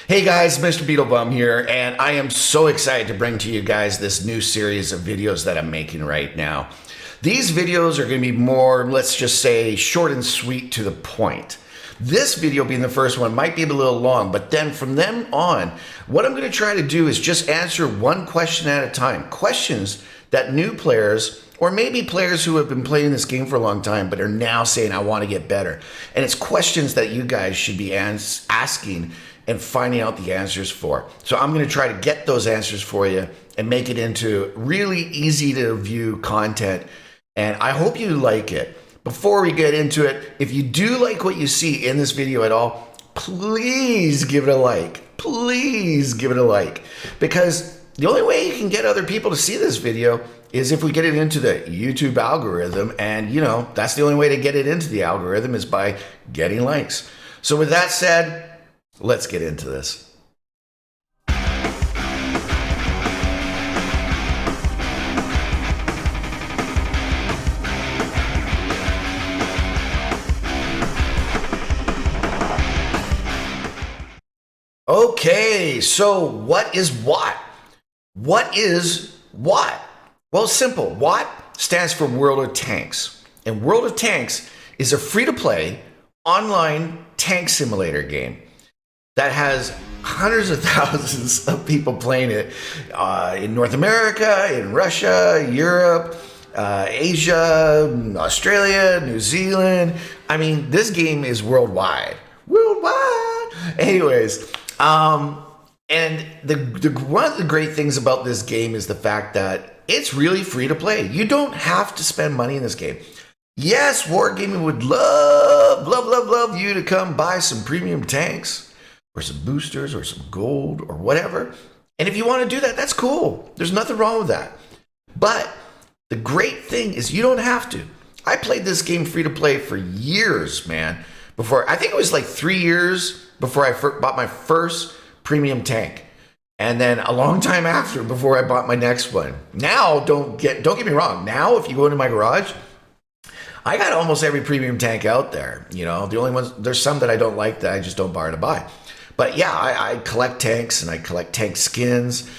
Hey guys, Mr. Beetlebum here, and I am so excited to bring to you guys this new series of videos that I'm making right now. These videos are going to be more, let's just say, short and sweet to the point. This video being the first one might be a little long, but then from then on, what I'm going to try to do is just answer one question at a time. Questions that new players, or maybe players who have been playing this game for a long time, but are now saying, I want to get better. And it's questions that you guys should be asking and finding out the answers for. So I'm going to try to get those answers for you and make it into really easy to view content. And I hope you like it. Before we get into it, if you do like what you see in this video at all, please give it a like. Please give it a like. Because the only way you can get other people to see this video is if we get it into the YouTube algorithm. And you know, that's the only way to get it into the algorithm is by getting likes. So with that said, let's get into this. Okay, so what is WOT? What is WOT? Well, it's simple. WOT stands for World of Tanks. And World of Tanks is a free-to-play online tank simulator game that has hundreds of thousands of people playing it in North America, in Russia, Europe, Asia, Australia, New Zealand. I mean, this game is worldwide. Worldwide! Anyways, and one of the great things about this game is the fact that it's really free to play. You don't have to spend money in this game. Yes, Wargaming would love you to come buy some premium tanks or some boosters or some gold or whatever. And if you want to do that, that's cool. There's nothing wrong with that. But the great thing is you don't have to. I played this game free to play for years, man. I think it was like 3 years before I bought my first premium tank. And then a long time after before I bought my next one. Now, don't get me wrong. Now, if you go into my garage, I got almost every premium tank out there. You know, the only ones, there's some that I don't like that I just don't bother to buy. But yeah, I collect tanks and I collect tank skins,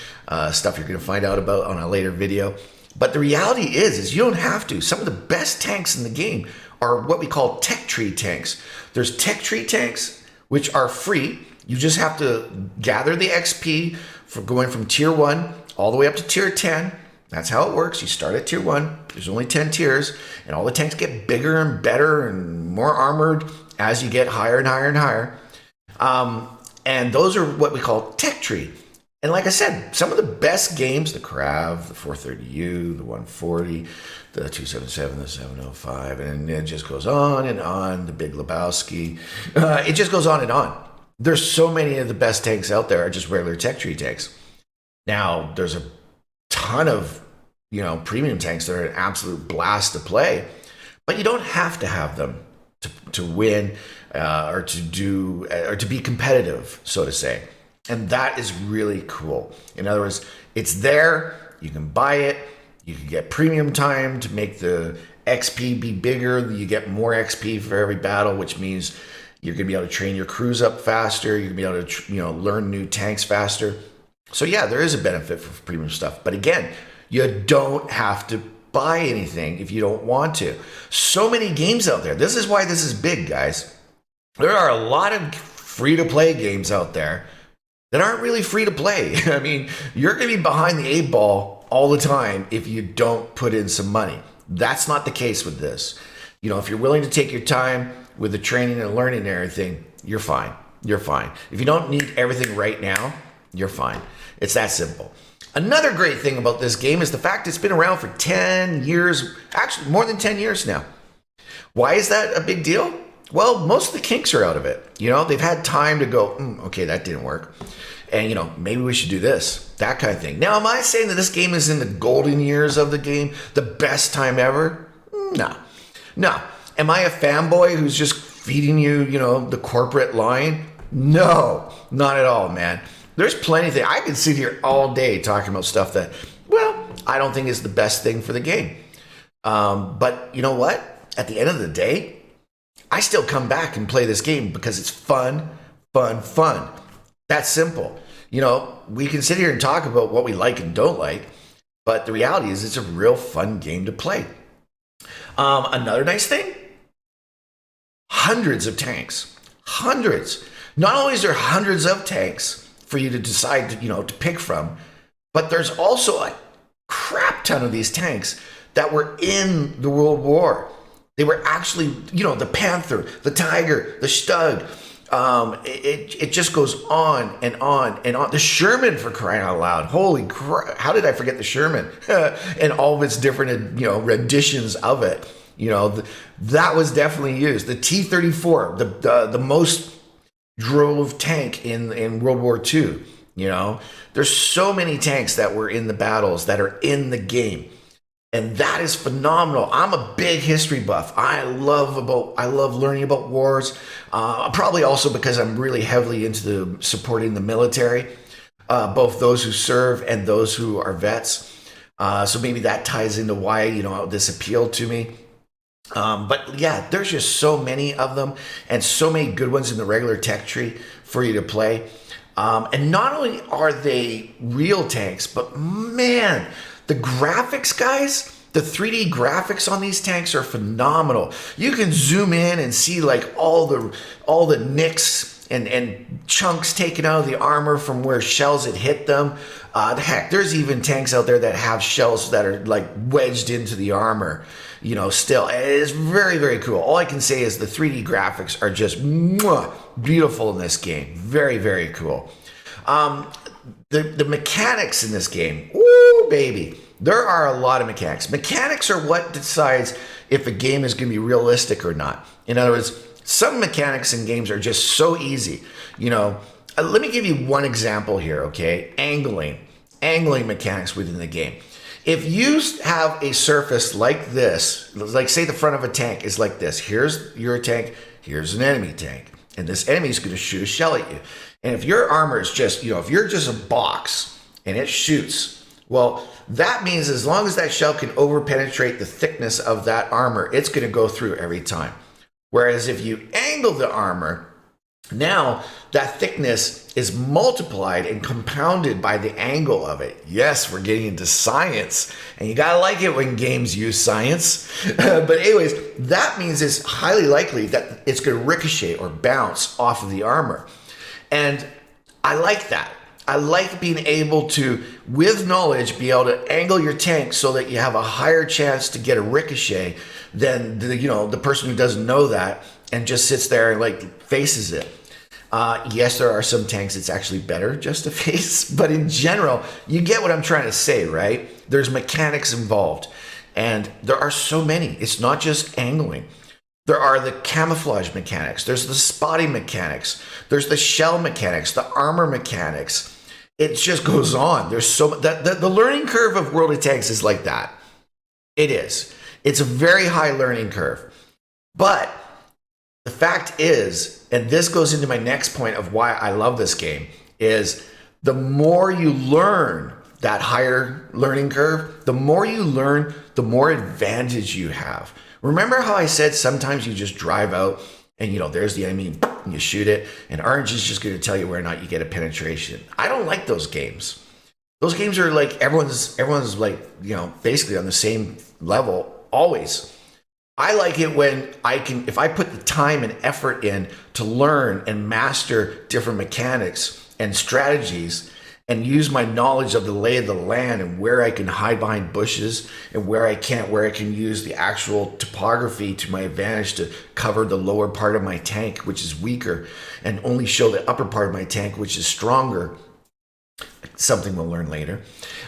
stuff you're going to find out about on a later video. But the reality is you don't have to. Some of the best tanks in the game are what we call tech tree tanks. There's tech tree tanks, which are free. You just have to gather the XP for going from tier 1 all the way up to tier 10. That's how it works. You start at tier 1. There's only 10 tiers, and all the tanks get bigger and better and more armored as you get higher and higher and higher. And those are what we call tech tree. And like I said, some of the best games, the Krav, the 430U, the 140, the 277, the 705, and it just goes on and on, the Big Lebowski. It just goes on and on. There's so many of the best tanks out there are just regular tech tree tanks. Now, there's a ton of, premium tanks that are an absolute blast to play, but you don't have to have them to win or to be competitive, so to say. And that is really cool. In other words, it's there, you can buy it, you can get premium time to make the XP be bigger, you get more XP for every battle, which means you're gonna be able to train your crews up faster, you're gonna be able to learn new tanks faster. So yeah, there is a benefit for premium stuff. But again, you don't have to buy anything if you don't want to. So many games out there. This is why this is big, guys. There are a lot of free-to-play games out there that aren't really free to play. I mean, you're going to be behind the 8 ball all the time if you don't put in some money. That's not the case with this. If you're willing to take your time with the training and learning and everything, you're fine. You're fine. If you don't need everything right now, you're fine. It's that simple. Another great thing about this game is the fact it's been around for 10 years, actually more than 10 years now. Why is that a big deal? Well, most of the kinks are out of it. They've had time to go, okay, that didn't work. And, maybe we should do this, that kind of thing. Now, am I saying that this game is in the golden years of the game, the best time ever? No. Am I a fanboy who's just feeding you, the corporate line? No, not at all, man. There's plenty of things. I could sit here all day talking about stuff that, I don't think is the best thing for the game. But you know what? At the end of the day, I still come back and play this game because it's fun. That's simple. You know, we can sit here and talk about what we like and don't like, but the reality is it's a real fun game to play. Another nice thing, hundreds of tanks. Hundreds. Not only is there hundreds of tanks for you to decide to pick from, but there's also a crap ton of these tanks that were in the World War. They were actually, the Panther, the Tiger, the Stug. It just goes on and on and on. The Sherman, for crying out loud. Holy crap. How did I forget the Sherman? And all of its different, renditions of it. That was definitely used. The T-34, the most drove tank in World War II. There's so many tanks that were in the battles that are in the game. And that is phenomenal. I'm a big history buff. I love learning about wars. Probably also because I'm really heavily into supporting the military, both those who serve and those who are vets. So maybe that ties into why this appealed to me. But yeah, there's just so many of them and so many good ones in the regular tech tree for you to play. And not only are they real tanks, but man, the graphics, guys, the 3D graphics on these tanks are phenomenal. You can zoom in and see like all the nicks and chunks taken out of the armor from where shells had hit them. Heck, there's even tanks out there that have shells that are like wedged into the armor. Still, it's very, very cool. All I can say is the 3D graphics are just beautiful in this game. Very, very cool. The mechanics in this game, ooh, baby. There are a lot of mechanics. Mechanics are what decides if a game is going to be realistic or not. In other words, some mechanics in games are just so easy. Let me give you one example here, okay? Angling mechanics within the game. If you have a surface like this, like say the front of a tank is like this. Here's your tank, here's an enemy tank. And this enemy is going to shoot a shell at you. And if your armor is just, if you're just a box and it shoots, well, that means as long as that shell can over-penetrate the thickness of that armor, it's going to go through every time. Whereas if you angle the armor, now that thickness is multiplied and compounded by the angle of it. Yes, we're getting into science, and you gotta like it when games use science. But anyways, that means it's highly likely that it's gonna ricochet or bounce off of the armor. And I like that. I like being able to, with knowledge, be able to angle your tank so that you have a higher chance to get a ricochet than the person who doesn't know that and just sits there and like faces it. Yes, there are some tanks it's actually better just to face, but in general, you get what I'm trying to say, right? There's mechanics involved, and there are so many. It's not just angling. There are the camouflage mechanics. There's the spotting mechanics. There's the shell mechanics, the armor mechanics. It just goes on. There's so the learning curve of World of Tanks is like that. It is. It's a very high learning curve. But the fact is, and this goes into my next point of why I love this game, is the more you learn that higher learning curve, the more you learn, the more advantage you have. Remember how I said sometimes you just drive out and there's the enemy and you shoot it, and orange is just going to tell you whether or not you get a penetration. I don't like those games. Those games are like everyone's like, basically on the same level always. I like it when if I put the time and effort in to learn and master different mechanics and strategies and use my knowledge of the lay of the land and where I can hide behind bushes and where I can't, where I can use the actual topography to my advantage to cover the lower part of my tank, which is weaker, and only show the upper part of my tank, which is stronger. Something we'll learn later.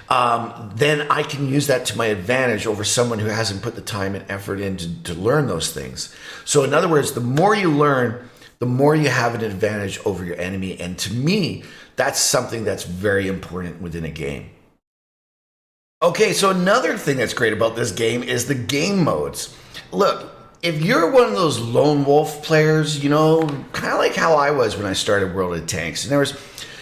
Then I can use that to my advantage over someone who hasn't put the time and effort in to learn those things. So in other words, the more you learn, the more you have an advantage over your enemy. And to me, that's something that's very important within a game. Okay, so another thing that's great about this game is the game modes. Look, if you're one of those lone wolf players, kind of like how I was when I started World of Tanks, and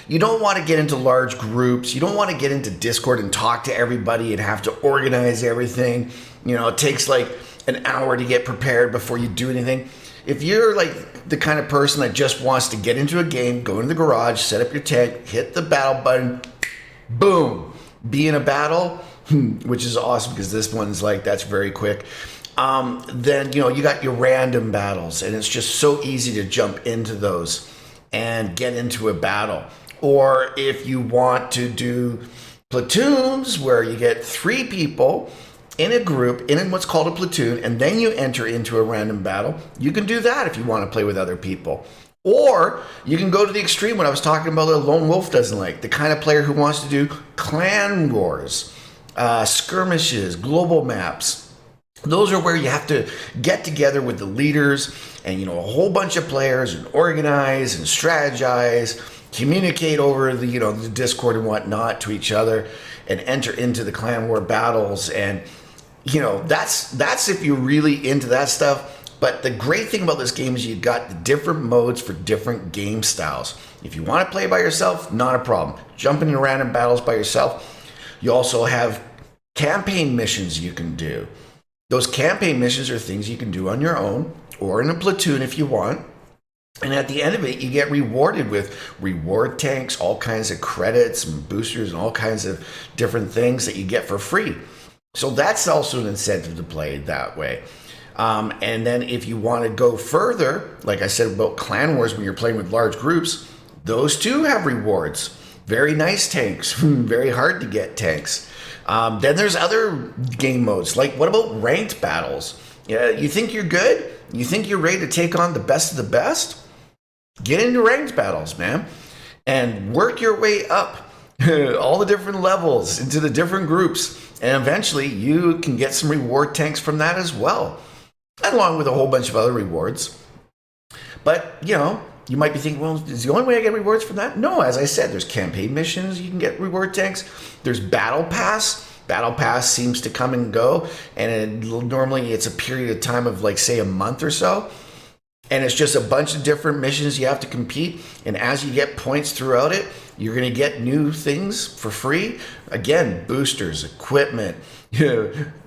you don't want to get into large groups. You don't want to get into Discord and talk to everybody and have to organize everything. It takes like an hour to get prepared before you do anything. if you're like the kind of person that just wants to get into a game, go into the garage, set up your tank, hit the battle button, boom, be in a battle, which is awesome because this one's like, that's very quick. Then, you know, you got your random battles, and it's just so easy to jump into those and get into a battle. Or if you want to do platoons where you get 3 people in a group in what's called a platoon, and then you enter into a random battle, you can do that if you want to play with other people. Or you can go to the extreme, what I was talking about, that a lone wolf doesn't like, the kind of player who wants to do clan wars, skirmishes, global maps. Those are where you have to get together with the leaders and, you know, a whole bunch of players and organize and strategize, communicate over the, you know, the Discord and whatnot to each other, and enter into the clan war battles. And, you know, that's if you're really into that stuff. But the great thing about this game is you've got the different modes for different game styles. If you want to play by yourself, not a problem. Jump into random battles by yourself. You also have campaign missions you can do. Those campaign missions are things you can do on your own or in a platoon if you want. And at the end of it, you get rewarded with reward tanks, all kinds of credits and boosters and all kinds of different things that you get for free. So that's also an incentive to play that way. And then if you want to go further, like I said about clan wars, when you're playing with large groups, those too have rewards. Very nice tanks, very hard to get tanks. Then there's other game modes, like what about ranked battles? You think you're good? You think you're ready to take on the best of the best? Get into ranked battles, man, and work your way up all the different levels into the different groups. And eventually you can get some reward tanks from that as well, along with a whole bunch of other rewards. But, you know, you might be thinking, well, is the only way I get rewards from that? No, as I said, there's campaign missions you can get reward tanks. There's Battle Pass. Battle Pass seems to come and go, and normally it's a period of time of, like, say, a month or so. And it's just a bunch of different missions you have to compete. And as you get points throughout it, you're going to get new things for free. Again, boosters, equipment,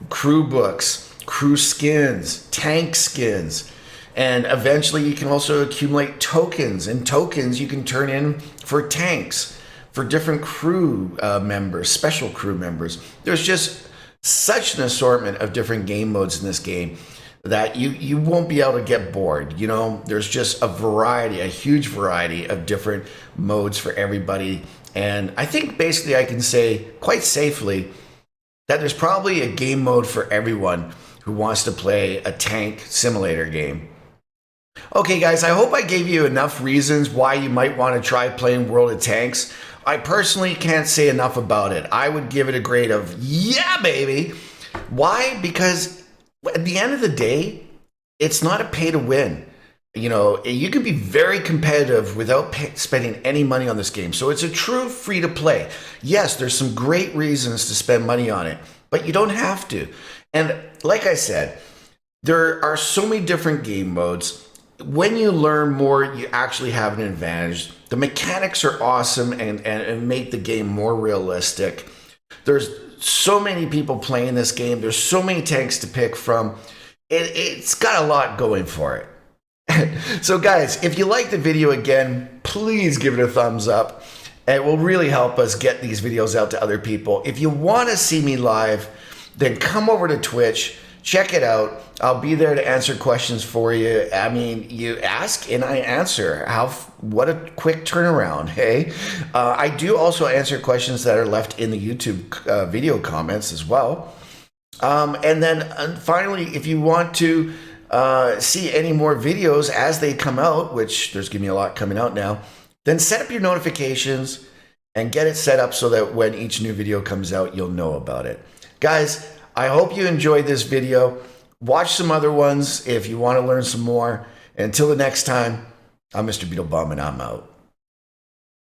crew books, crew skins, tank skins. And eventually you can also accumulate tokens, and tokens you can turn in for tanks, for different crew members, special crew members. There's just such an assortment of different game modes in this game that you won't be able to get bored. You know, there's just a variety, a huge variety of different modes for everybody. And I think basically I can say quite safely that there's probably a game mode for everyone who wants to play a tank simulator game. Okay, guys, I hope I gave you enough reasons why you might want to try playing World of Tanks. I personally can't say enough about it. I would give it a grade of, yeah, baby. Why? Because at the end of the day, it's not a pay to win. You know, you can be very competitive without spending any money on this game. So it's a true free to play. Yes, there's some great reasons to spend money on it, but you don't have to. And like I said, there are so many different game modes. When you learn more, you actually have an advantage. The mechanics are awesome and make the game more realistic. There's so many people playing this game. There's so many tanks to pick from. It's got a lot going for it. So guys, if you like the video, again, please give it a thumbs up. It will really help us get these videos out to other people. If you want to see me live, then come over to Twitch. Check it out. I'll be there to answer questions for you. I mean, you ask and I answer. What a quick turnaround, hey? I do also answer questions that are left in the YouTube video comments as well. And then finally, if you want to see any more videos as they come out, which there's going to be a lot coming out now, then set up your notifications and get it set up so that when each new video comes out, you'll know about it. Guys, I hope you enjoyed this video. Watch some other ones if you want to learn some more. And until the next time, I'm Mr. Beetlebum and I'm out.